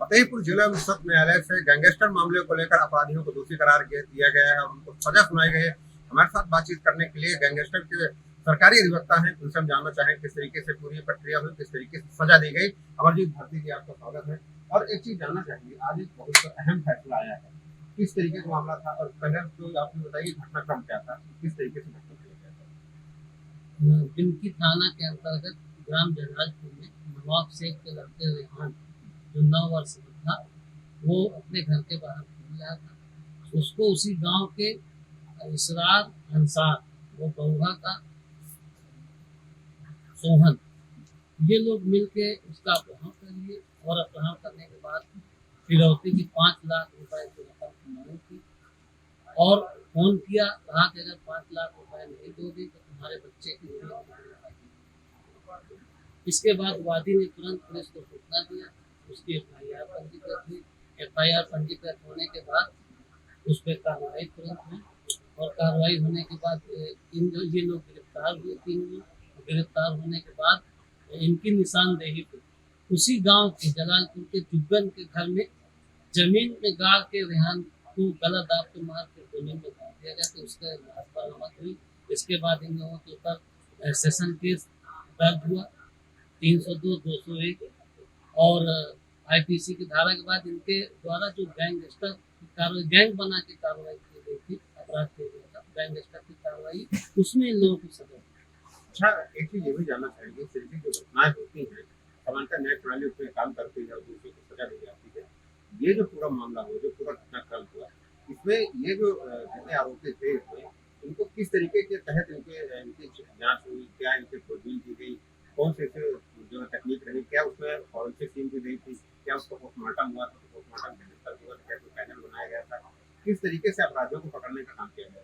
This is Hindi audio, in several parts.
फतेहपुर जिला विस्तृत न्यायालय से गैंगस्टर मामले को लेकर अपराधियों को दोषी करार दिया गया है और उनको सजा सुनाई गई है। हमारे साथ बातचीत करने के लिए गैंगस्टर के सरकारी अधिवक्ता हैं, उनसे हम जानना चाहेंगे किस तरीके से पूरी प्रक्रिया हुई, किस तरीके से सजा दी गई। अमरजीत भारती जी, आपका स्वागत है। और एक चीज जानना चाहेंगे, आज एक बहुत अहम फैसला आया है, किस तरीके का मामला था और पहले तो आपने बताइए घटनाक्रम क्या था, किस तरीके से घटना किया गया था। पिंकी थाना के अंतर्गत ग्राम जलालपुर में नवाब शेख के लड़के रेहान जो 9 वर्ष का था, वो अपने घर के बाहर खेल रहा था। उसको उसी गांव के इसरार अंसार, वो बउहा का सोहन, ये लोग मिलके उसका अपहरण कर लिए और अपहरण करने के बाद फिरौती की 5 लाख रुपए की रकम की मांग की और फोन किया, कहा कि अगर 5 लाख रुपए नहीं दोगे तो तुम्हारे बच्चे की इसके बाद वादी ने तुरंत पुलिस को सूचना दिया। उसकी एफआईआर पंजीकृत हुई। एफआईआर पंजीकृत होने के बाद उस पर कार्रवाई तुरंत हुई और कार्रवाई होने के बाद ये लोग गिरफ्तार हुए। 3 लोग गिरफ्तार होने के बाद इनकी निशानदेही पे उसी गांव के जलालपुर के चुग्गन के घर में जमीन में गाड़ के रेहान को गला दाब के मार के जमीन में गाड़ दिया गया। तो उसके लाश बरामद हुई। इसके बाद इन लोगों के ऊपर सेशन केस दर्ज हुआ 302, 201 और आईपीसी की धारा के बाद इनके द्वारा जो गैंग बना के कार्रवाई की गई थी, अपराध किया गया था, गैंगस्टर की कार्रवाई, उसमें इन लोगों को सजा। अच्छा, एक चीज ये भी जानना चाहेंगे, इस तरीके की घटनाएं होती हैं, समानता न्याय प्रणाली उसमें काम करती है और दूसरे को सजा दी जाती है। ये जो पूरा मामला हुआ, जो पूरा घटनाक्रम हुआ, इसमें ये जो जितने आरोपी थे इसमें, इनको किस तरीके के तहत इनकी जांच हुई, क्या इनसे खोजबीन की गई, कौन से जो है तकनीक रही, क्या उसमें फॉरेंसिक टीम की गई थी, क्या उसका पोस्टमार्टम हुआ था, तो पोस्टमार्टम के रिजल्ट हुआ था, क्या कोई पैनल बनाया गया था, किस तरीके से अपराधियों को पकड़ने का काम किया गया।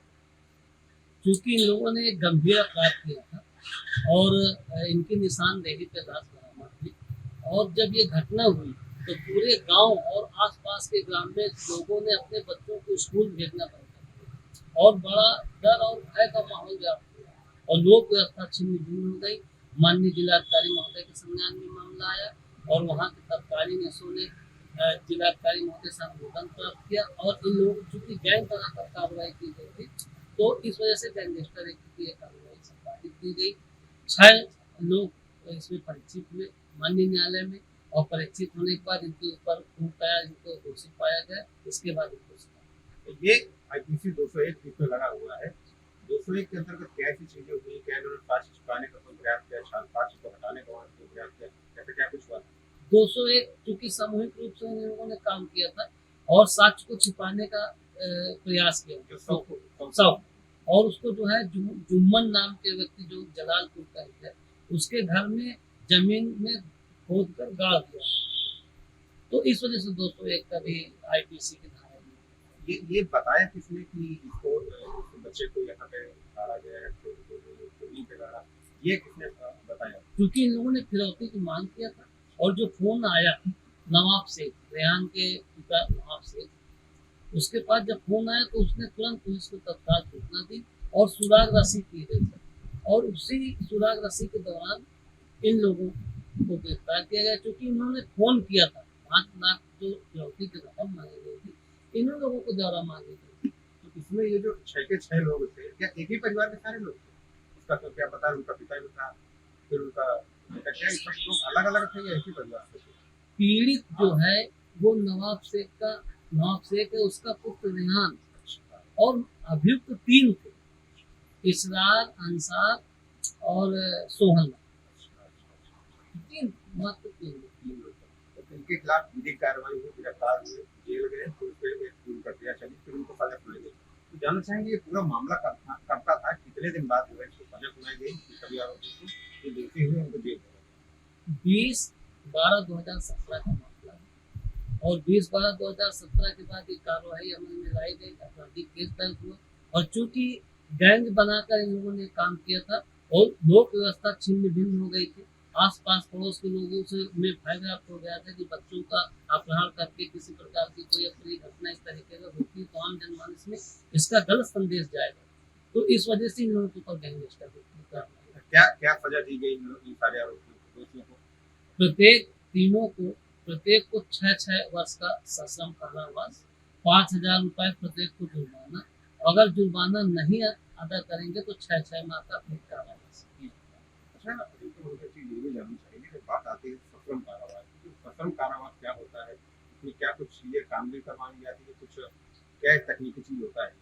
क्योंकि इन लोगों ने एक गंभीर अपराध किया था और इनकी निशानदेही पे लाश बरामद हुई और जब ये घटना हुई तो पूरे गांव और आसपास के ग्राम में लोगों ने अपने बच्चों को स्कूल भेजना बंद कर दिया और बड़ा डर और भय का माहौल व्याप्त हुआ और लोक व्यवस्था छिन्न भिन्न हो गई। माननीय जिलाधिकारी महोदय के संज्ञान में मामला आया और वहाँ के तत्कालीन एसओ ने जिलाधिकारी महोदय से अनुमोदन प्राप्त किया और इन लोगों को चूंकि गैंग बनाकर कार्रवाई की गई थी तो इस वजह से गैंगस्टर एक्ट की कार्रवाई संपादित की गई। 6 लोग इसमें परीक्षित हुए माननीय न्यायालय में और परीक्षित होने के बाद इनके ऊपर इनको दोषी पाया गया। इसके बाद इनको ये आईपीसी 201 इसमें लगा हुआ है। 201 के अंतर्गत क्या ऐसी चीजें हुई, क्या इन्होंने साक्ष्य छुपाने का कोई प्रयास किया, साक्ष्य को हटाने का कोई प्रयास किया, कैसे क्या कुछ हुआ था। 201 चूंकि सामूहिक रूप से इन लोगों ने काम किया था और साक्ष्य को छिपाने का प्रयास किया सब और उसको जो है जुम्मन नाम के व्यक्ति जो जलालपुर का है उसके घर में जमीन में खोद कर गाड़ दिया। तो इस वजह से 201 का भी आईपीसी की धारा ये बताया किसने कि इसको बच्चे को यहाँ पे गाड़ा गया है, पे गाड़ा, ये किसने बताया। क्योंकि इन लोगों ने फिरौती की मांग किया था और जो फोन आया नवाब शेख, रेहान के पिता नवाब शेख, उसके पास जब फोन आया तो उसने तुरंत पुलिस को तत्काल सूचना दी और सुराग रस्सी की गई और उसी सुराग रस्सी के दौरान इन लोगों को गिरफ्तार किया गया। क्योंकि इन्होंने फोन किया था 5 लाख जो फिरौती की रकम मांगी गई थी, इन लोगों को द्वारा मांगी गई थी। तो इसमें ये जो 6 के 6 लोग थे, क्या एक ही परिवार के सारे लोग थे? उसका तो क्या पता, उनका पिता भी था, फिर उनका क्या सब लोग अलग अलग थे या एक ही परिवार से थे। पीड़ित जो है वो नवाब शेख है, उसका पुत्र रेहान और अभियुक्त 3 थे, इसरार, अंसार और सोहन। 3 मात्र 3 तो इनके खिलाफ विधिक कार्रवाई हुई, गिरफ्तार हुए, जेल गए, फिर पूरी प्रक्रिया चली, फिर उनको सजा सुनाई गई। तो जानना चाहेंगे ये पूरा मामला कब का था, कितने दिन बाद हुआ इसको सजा सुनाई गई, सभी आरोपियों को ये दोषी हुए उनको जेल 20/12/2017 का मामला है और 20/12/2017 के बाद ये कार्रवाई अमल में लाई गई, आपराधिक केस दर्ज हुआ और चूंकि गैंग बनाकर इन लोगों ने काम किया था और लोक व्यवस्था छिन्न भिन्न हो गई थी, आसपास पड़ोस के लोगों से में भय व्याप्त हो गया था कि बच्चों का अपहरण करके किसी प्रकार की कोई अप्रिय घटना इस तरीके का होती तो आम जनमानस में इसका गलत संदेश जाएगा। तो इस वजह से इन लोगों के ऊपर गैंगस्टर क्या क्या सजा दी गई इन सारे आरोपियों को? प्रत्येक तीनों को प्रत्येक को 6 वर्ष का सश्रम कारावास, 5,000 रुपए प्रत्येक को जुर्माना। अगर जुर्माना नहीं अदा करेंगे तो 6 माह का फिर कारावास। अच्छा, एक तो मुझे चीज़ ये भी जाननी चाहिए कि बात आती है सश्रम कारावास की। तो सश्रम कारावास क्या होता है? इसमें क्या कुछ चीज़ें कानूनी करवानी जाती है? कुछ क्या तकनीकी चीज़ होता है?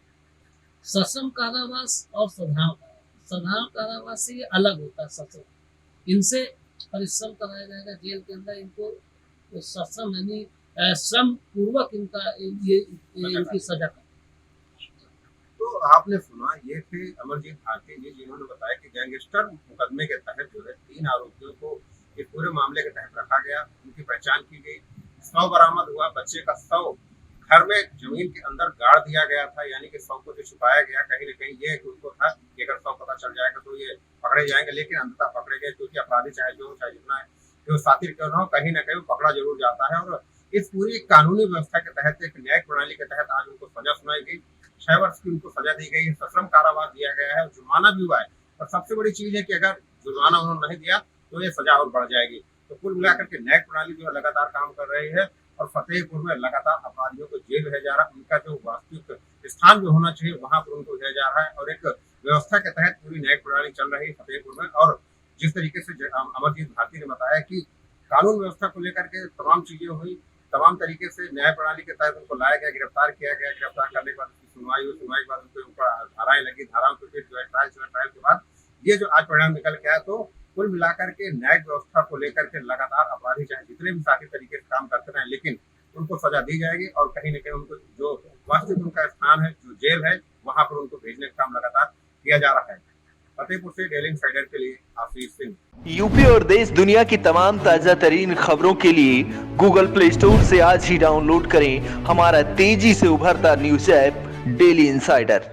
सश्रम कारावास और साधारण कारावास से ये अलग होता है। सश्रम इनसे परिश्रम कराया जाएगा जेल के अंदर, इनको तो सश्रम यानी श्रम पूर्वक इनका ये इनकी सजा। तो आपने सुना ये थे अमरजीत भारती जी, जिन्होंने बताया कि गैंगस्टर मुकदमे के तहत जो है 3 आरोपियों को इस पूरे मामले के तहत रखा गया। उनकी पहचान की गई, शव बरामद हुआ, बच्चे का शव घर में जमीन के अंदर गाड़ दिया गया था, यानी कि शव को जो छुपाया गया कहीं न कहीं ये उनको था कि अगर शव पता चल जाएगा तो ये पकड़े जाएंगे, लेकिन अंततः पकड़े गए, क्योंकि अपराधी चाहे जो चाहे जितना जो सातिर क्यों ना हो, कहीं न कहीं पकड़ा जरूर जाता है। और इस पूरी कानूनी व्यवस्था के तहत, एक न्यायिक प्रणाली के तहत आज उनको सजा सुनाई गई। 6 वर्ष की उनको सजा दी गई, सश्रम कारावास दिया गया है, जुर्माना भी हुआ है। और सबसे बड़ी चीज है कि अगर जुर्माना उन्होंने नहीं दिया तो ये सजा और बढ़ जाएगी। तो कुल मिलाकर के न्यायिक प्रणाली जो है लगातार काम कर रही है और फतेहपुर में लगातार अपराधियों को जेल भेजा जा रहा है। उनका जो वास्तविक स्थान जो होना चाहिए वहां पर उनको भेजा जा रहा है और एक व्यवस्था के तहत पूरी न्यायिक प्रणाली चल रही है फतेहपुर में। और जिस तरीके से अमरजीत भारती ने बताया कि कानून व्यवस्था को लेकर के तमाम चीजें हुई, तमाम तरीके से न्याय प्रणाली के तहत उनको लाया गया, गिरफ्तार किया गया। गिरफ्तार करने के बाद सुनवाई हुई, सुनवाई के बाद उनके ऊपर धाराएं लगी, धाराओं के फिर जो है ट्रायल चला, ट्रायल के बाद ये जो आज परिणाम निकल के आया। तो कुल मिलाकर के न्यायिक व्यवस्था को लेकर के लगातार अपराधी चाहे जितने भी साथी तरीके से काम करते रहे, लेकिन उनको सजा दी जाएगी और कहीं न कहीं उनको जो वास्तविक उनका स्थान है, जो जेल है, वहां पर उनको भेजने का काम लगातार किया जा रहा है। फतेहपुर से डेली इंसाइडर के लिए आशीष सिंह। यूपी और देश दुनिया की तमाम ताजा तरीन खबरों के लिए गूगल प्ले स्टोर से आज ही डाउनलोड करें हमारा तेजी से उभरता न्यूज ऐप डेली इंसाइडर।